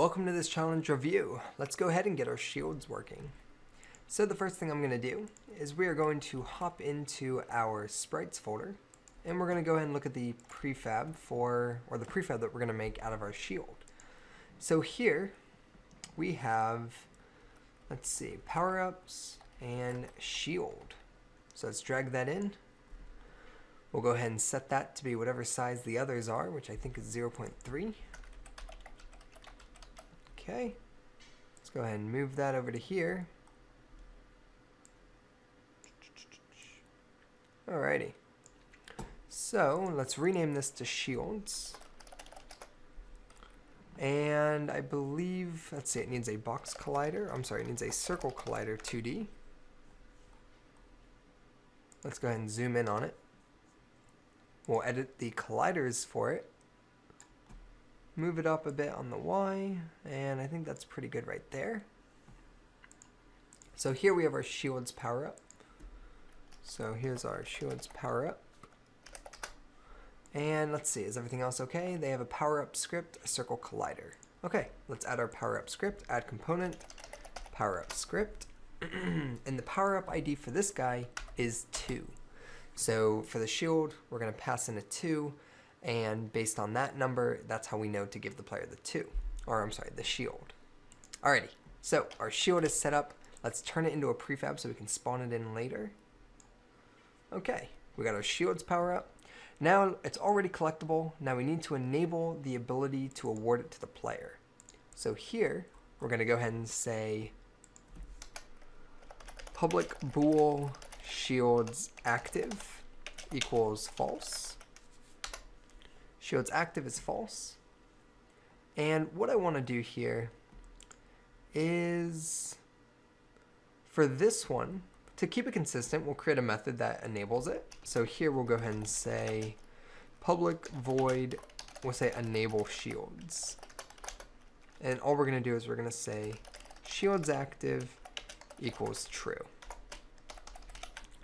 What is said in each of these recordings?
welcome to this challenge review. Let's go ahead and get our shields working. So the first thing I'm going to do is we are going to hop into our sprites folder, and we're going to go ahead and look at the prefab the prefab that we're going to make out of our shield. So here we have, let's see, power-ups and shield. So let's drag that in. We'll go ahead and set that to be whatever size the others are, which I think is 0.3. Okay, let's go ahead and move that over to here. Alrighty, so let's rename this to shields. And I believe, let's see, it needs a box collider. I'm sorry, it needs a circle collider 2D. Let's go ahead and zoom in on it. We'll edit the colliders for it. Move it up a bit on the Y, and I think that's pretty good right there. So here we have our shields power up. So here's our shields power up. And let's see, is everything else okay? They have a power up script, a circle collider. Okay, let's add our power up script, add component, power up script. And the power up ID for this guy is 2. So for the shield, we're going to pass in a 2. And based on that number, that's how we know to give the player the 2. Or I'm sorry, the shield. Alrighty, so our shield is set up. Let's turn it into a prefab so we can spawn it in later. Okay, we got our shields power up. Now it's already collectible. Now we need to enable the ability to award it to the player. So here, we're going to go ahead and say public bool shields active equals false. Shields active is false. And what I want to do here is, for this one, to keep it consistent, we'll create a method that enables it. So here we'll go ahead and say public void, we'll say enable shields. And all we're going to do is we're going to say shields active equals true.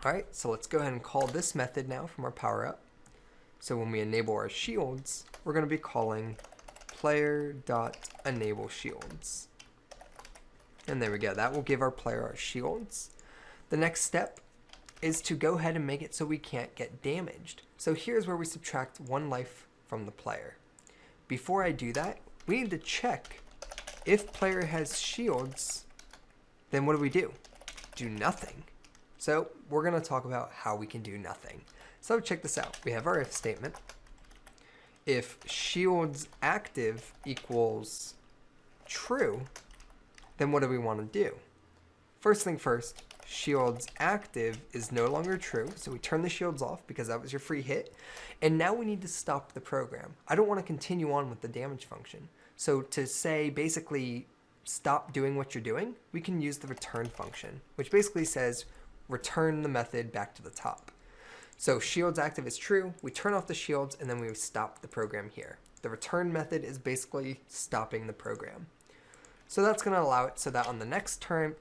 Alright, so let's go ahead and call this method now from our power up. So when we enable our shields, we're going to be calling player.enableShields. And there we go. That will give our player our shields. The next step is to go ahead and make it so we can't get damaged. So here's where we subtract 1 life from the player. Before I do that, we need to check if player has shields, then what do? Do nothing. So we're going to talk about how we can do nothing. So check this out. We have our if statement. If shields active equals true, then what do we want to do? First thing first, shields active is no longer true. So we turn the shields off because that was your free hit. And now we need to stop the program. I don't want to continue on with the damage function. So to say basically stop doing what you're doing, we can use the return function, which basically says return the method back to the top. So shields active is true, we turn off the shields, and then we stop the program here. The return method is basically stopping the program. So that's going to allow it so that on the next time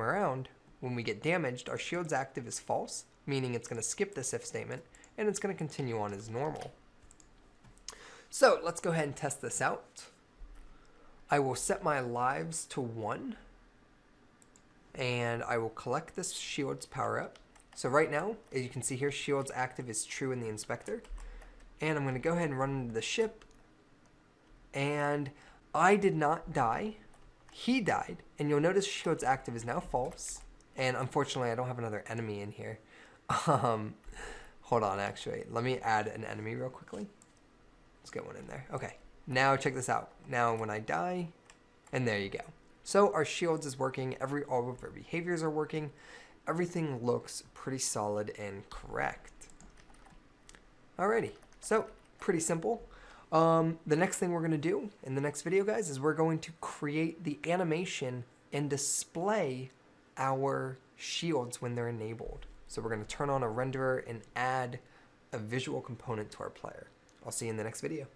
around, when we get damaged, our shields active is false, meaning it's going to skip this if statement, and it's going to continue on as normal. So let's go ahead and test this out. I will set my lives to 1, and I will collect this shields power up. So right now, as you can see here, shields active is true in the inspector. And I'm going to go ahead and run into the ship. And I did not die. He died. And you'll notice shields active is now false. And unfortunately, I don't have another enemy in here. Hold on, actually. Let me add an enemy real quickly. Let's get one in there. Okay. Now check this out. Now when I die, and there you go. So our shields is working. All of our behaviors are working. Everything looks pretty solid and correct. Alrighty, so pretty simple. The next thing we're going to do in the next video, guys, is we're going to create the animation and display our shields when they're enabled. So we're going to turn on a renderer and add a visual component to our player. I'll see you in the next video.